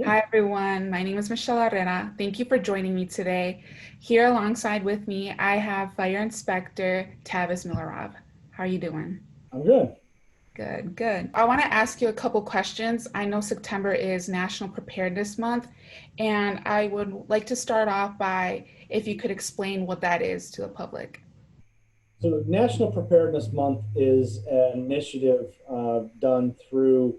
Hi everyone, my name is Michelle Herrera. Thank you for joining me today. Here alongside with me, I have Fire Inspector Tavis Millerov. How are you doing? I'm good. Good, good. I want to ask you a couple questions. I know September is National Preparedness Month, and I would like to start off by if you could explain what that is to the public. So, National Preparedness Month is an initiative done through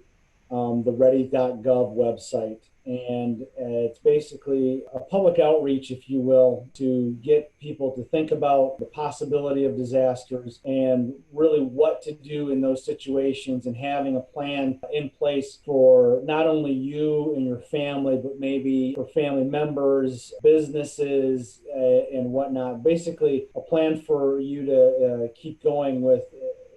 the ready.gov website. And it's basically a public outreach, if you will, to get people to think about the possibility of disasters and really what to do in those situations and having a plan in place for not only you and your family, but maybe for family members, businesses, and whatnot. Basically, a plan for you to keep going with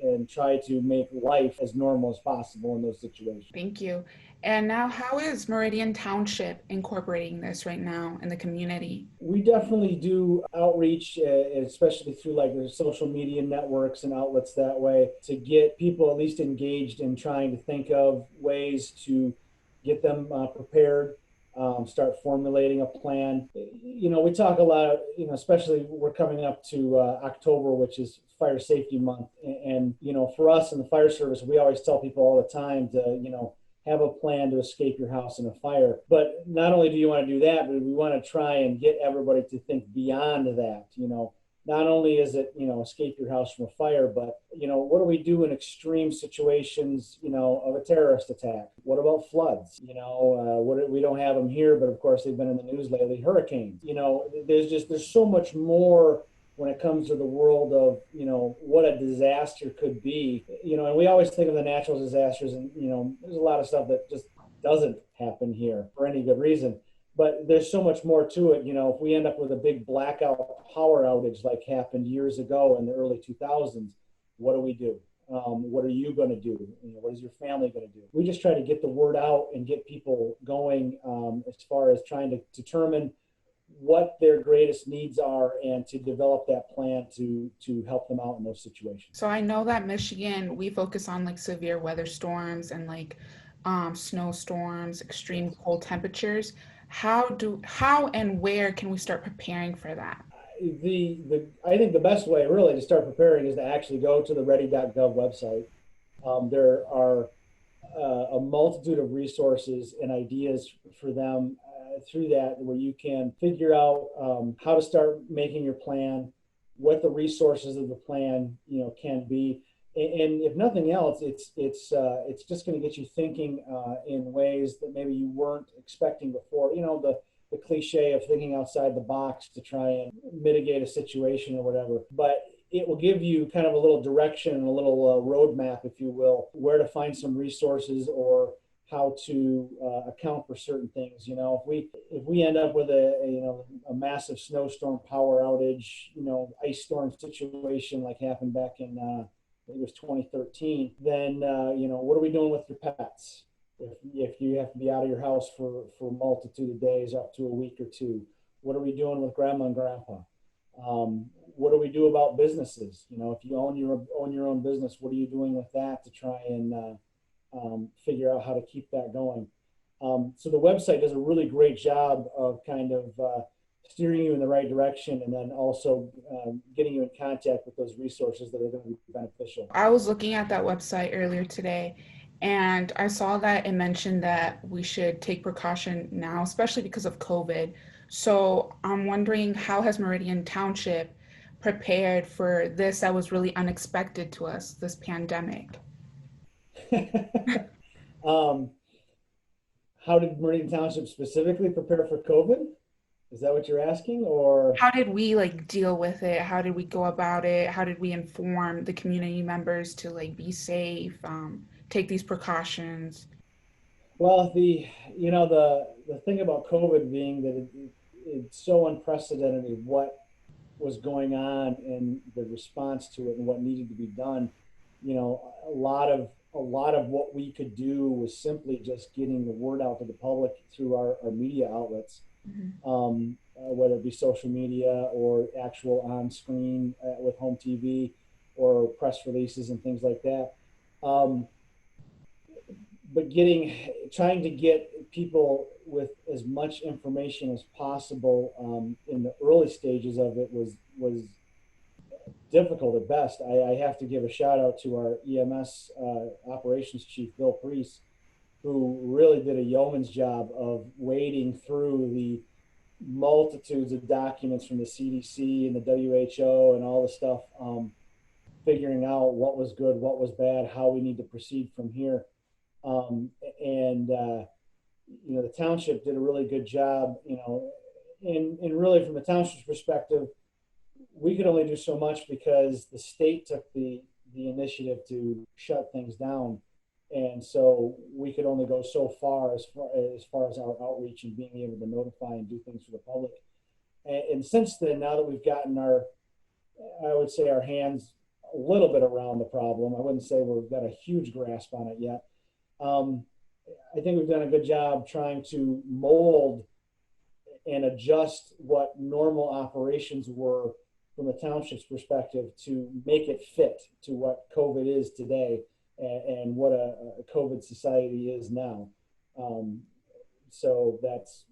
and try to make life as normal as possible in those situations. Thank you. And now, how is Meridian Township incorporating this right now in the community? We definitely do outreach, especially through like the social media networks and outlets that way, to get people at least engaged in trying to think of ways to get them prepared, start formulating a plan. We talk a lot, especially we're coming up to October, which is Fire Safety Month. And for us in the fire service, we always tell people all the time to, have a plan to escape your house in a fire. But not only do you want to do that, but we want to try and get everybody to think beyond that. Not only is it, escape your house from a fire, but, what do we do in extreme situations, of a terrorist attack? What about floods? We don't have them here, but of course they've been in the news lately. Hurricanes. There's so much more when it comes to the world of what a disaster could be. And we always think of the natural disasters, and there's a lot of stuff that just doesn't happen here for any good reason, but there's so much more to it. If we end up with a big blackout power outage like happened years ago in the early 2000s, what do we do? What are you going to do? What is your family going to do? We just try to get the word out and get people going, as far as trying to determine what their greatest needs are and to develop that plan to help them out in those situations. So I know that Michigan, we focus on like severe weather storms and like snowstorms, extreme cold temperatures. How and where can we start preparing for that? The I think the best way really to start preparing is to actually go to the ready.gov website. There are a multitude of resources and ideas for them through that, where you can figure out how to start making your plan, what the resources of the plan can be, and if nothing else, it's just going to get you thinking in ways that maybe you weren't expecting before. The cliche of thinking outside the box to try and mitigate a situation or whatever, but it will give you kind of a little direction and a little roadmap, if you will, where to find some resources or how to account for certain things. If we end up with a massive snowstorm, power outage, ice storm situation like happened back in I think it was 2013, then what are we doing with your pets? If you have to be out of your house for a multitude of days, up to a week or two, what are we doing with grandma and grandpa? What do we do about businesses? If you own your own business, what are you doing with that to try and figure out how to keep that going? So the website does a really great job of kind of steering you in the right direction, and then also getting you in contact with those resources that are going to be beneficial. I was looking at that website earlier today and I saw that it mentioned that we should take precaution now, especially because of COVID. So I'm wondering, how has Meridian Township prepared for this that was really unexpected to us, this pandemic? um, how did Meridian Township specifically prepare for COVID? Is that what you're asking, or? How did we like deal with it? How did we go about it? How did we inform the community members to like be safe, take these precautions? Well, the thing about COVID being that it's so unprecedented what was going on and the response to it and what needed to be done. A lot of what we could do was simply just getting the word out to the public through our media outlets, Mhm. whether it be social media or actual on screen with home TV or press releases and things like that. Um, but trying to get people with as much information as possible in the early stages of it was difficult at best. I have to give a shout out to our EMS operations chief, Bill Priest, who really did a yeoman's job of wading through the multitudes of documents from the CDC and the WHO and all the stuff, figuring out what was good, what was bad, how we need to proceed from here. Um, and the township did a really good job. And really from the township's perspective, we could only do so much because the state took the initiative to shut things down, and so we could only go so far as our outreach and being able to notify and do things for the public. And since then, now that we've gotten I would say our hands a little bit around the problem. I wouldn't say we've got a huge grasp on it yet. Um, I think we've done a good job trying to mold and adjust what normal operations were from the township's perspective to make it fit to what COVID is today and what a COVID society is now. So that's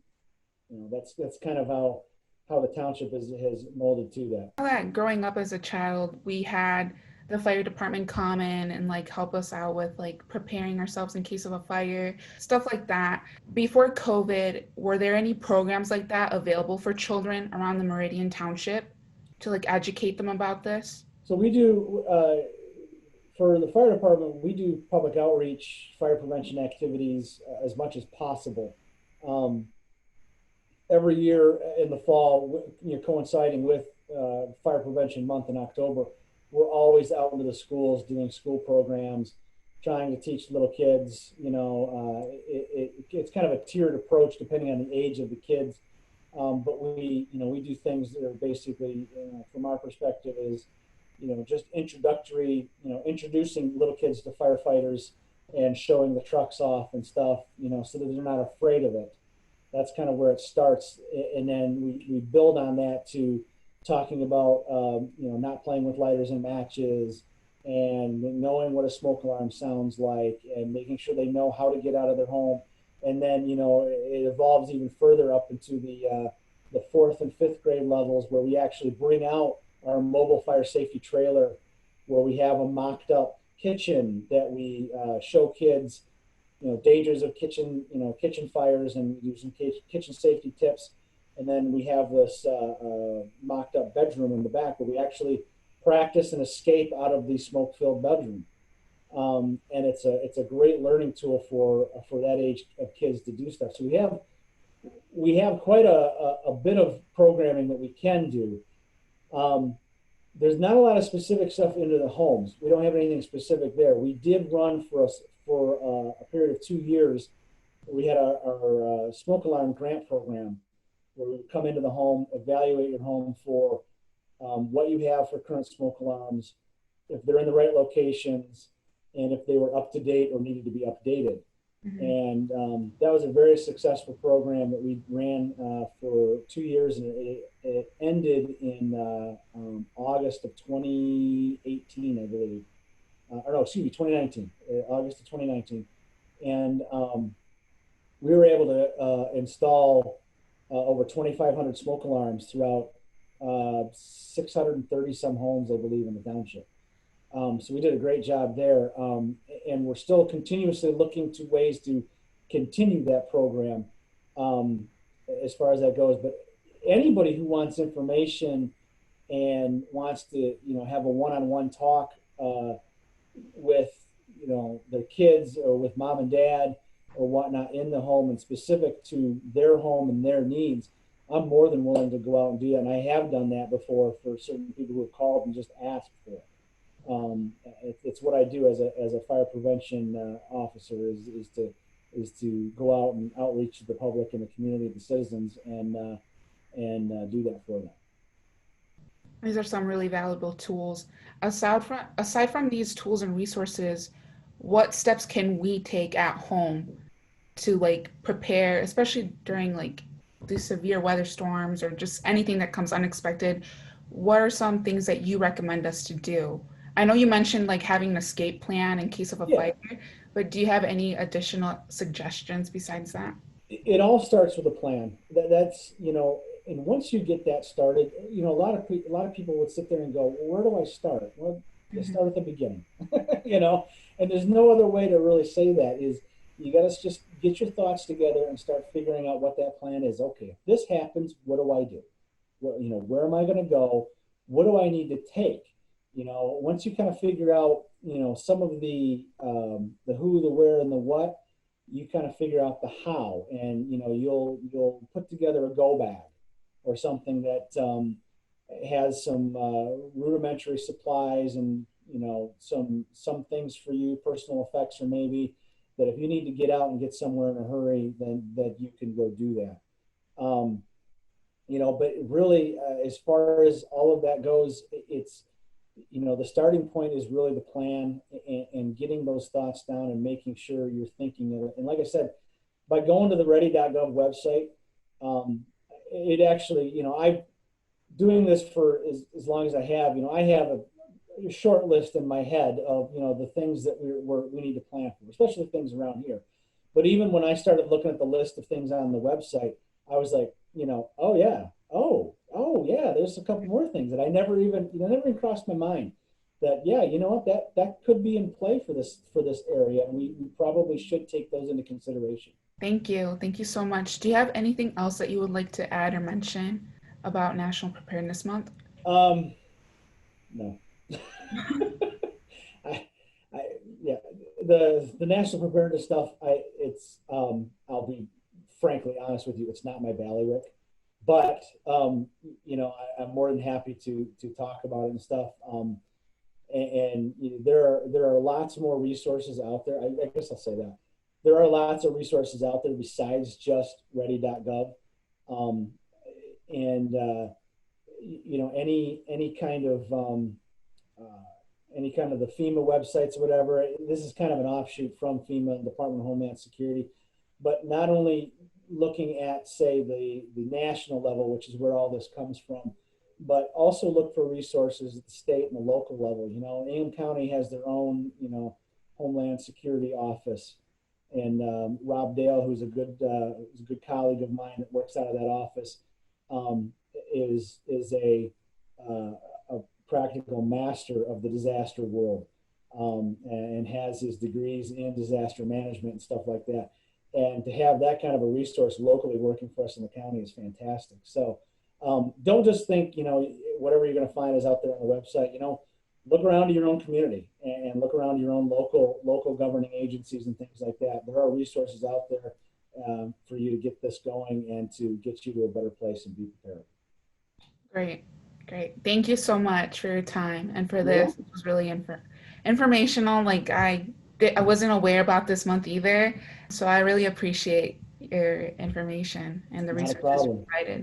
kind of how the township has molded to that. That growing up as a child, we had the fire department come in and like help us out with like preparing ourselves in case of a fire, stuff like that. Before COVID, were there any programs like that available for children around the Meridian Township to like educate them about this? So we do for the fire department, we do public outreach, fire prevention activities as much as possible. Um, every year in the fall, coinciding with Fire Prevention Month in October, we're always out into the schools doing school programs, trying to teach little kids. It's kind of a tiered approach depending on the age of the kids. But we do things that are basically, from our perspective, is just introductory, introducing little kids to firefighters and showing the trucks off and stuff, so that they're not afraid of it. That's kind of where it starts, and then we build on that to talking about not playing with lighters and matches, and knowing what a smoke alarm sounds like, and making sure they know how to get out of their home. And then it evolves even further up into the fourth and fifth grade levels, where we actually bring out our mobile fire safety trailer, where we have a mocked up kitchen that we show kids dangers of kitchen fires, and we do some kitchen safety tips. And then we have this mocked up bedroom in the back where we actually practice an escape out of the smoke filled bedroom. And it's a great learning tool for that age of kids to do stuff. So we have quite a bit of programming that we can do. There's not a lot of specific stuff into the homes. We don't have anything specific there. We did run for a period of 2 years. We had our smoke alarm grant program, where we would come into the home, evaluate your home for what you have for current smoke alarms, if they're in the right locations, and if they were up to date or needed to be updated. Mm-hmm. And that was a very successful program that we ran for 2 years, and it ended in August of 2018, I believe. Or no, excuse me, 2019, August of 2019. And we were able to install over 2,500 smoke alarms throughout 630 some homes, I believe, in the township. So we did a great job there. And we're still continuously looking to ways to continue that program as far as that goes. But anybody who wants information and wants to, have a one-on-one talk with, their kids or with mom and dad or whatnot in the home and specific to their home and their needs, I'm more than willing to go out and do that. And I have done that before for certain people who have called and just asked for it. It's what I do as a fire prevention officer is to go out and outreach to the public and the community, the citizens, and do that for them. These are some really valuable tools. Aside from these tools and resources, what steps can we take at home to like prepare, especially during like these severe weather storms or just anything that comes unexpected? What are some things that you recommend us to do I know you mentioned like having an escape plan in case of a Yeah, fire, but do you have any additional suggestions besides that? it all starts with a plan. That's, and once you get that started, a lot of people would sit there and go, well, where do I start? Well, you Mhm. start at the beginning, you know, and there's no other way to really say that is you got to just get your thoughts together and start figuring out what that plan is. Okay, if this happens, what do I do? Where am I going to go? What do I need to take? Once you kind of figure out, some of the who, the where, and the what, you kind of figure out the how, and you'll put together a go bag or something that has some rudimentary supplies and some things for you, personal effects, or maybe that if you need to get out and get somewhere in a hurry, then that you can go do that. Um, but really, as far as all of that goes, it's the starting point is really the plan and getting those thoughts down and making sure you're thinking of it. And like I said, by going to the ready.gov website, um, it actually, I doing this for as long as I have, I have a short list in my head of, the things that we need to plan for, especially things around here. But even when I started looking at the list of things on the website, I was like, oh yeah, oh yeah, there's a couple more things that I never even crossed my mind. That yeah, you know what, that could be in play for this area, and we probably should take those into consideration. Thank you. Thank you so much. Do you have anything else that you would like to add or mention about National Preparedness Month? Um, no. I, I, yeah, the national preparedness stuff. I'll be frankly honest with you, it's not my bailiwick, but I'm more than happy to talk about it and stuff. And there are lots more resources out there. I guess I'll say that there are lots of resources out there besides just ready.gov. Um, and any kind of any kind of the FEMA websites or whatever. This is kind of an offshoot from FEMA, Department of Homeland Security, but not only looking at, say, the national level, which is where all this comes from, but also look for resources at the state and the local level. Ingham County has their own, Homeland Security office, and Rob Dale, who's a good colleague of mine that works out of that office, um, is a practical master of the disaster world, and has his degrees in disaster management and stuff like that. And to have that kind of a resource locally working for us in the county is fantastic. So don't just think, whatever you're going to find is out there on the website. Look around to your own community and look around your own local governing agencies and things like that. There are resources out there for you to get this going and to get you to a better place and be prepared. Great, great. Thank you so much for your time and for You're this. It welcome. was really informational. Like I wasn't aware about this month either, so I really appreciate your information and the Not a resources you problem. provided.